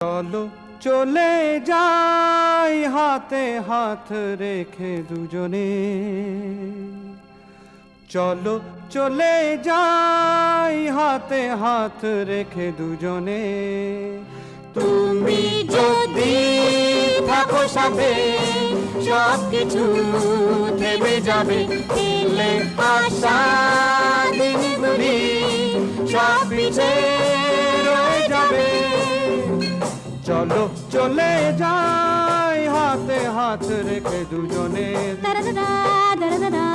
চলো চলে যাই হাতে হাত রেখে দুজনে, চলো চলে যাই হাতে হাত রেখে দুজনে। তুমি যদি থাকো সাথে সব কিছু থেমে যাবে, এলে আশা দিনগুলি সব পিছে রয়ে যাবে। চলো চলে যাই হাতে হাত রেখে দুজনে। দাদা দাদা দাদা দাদা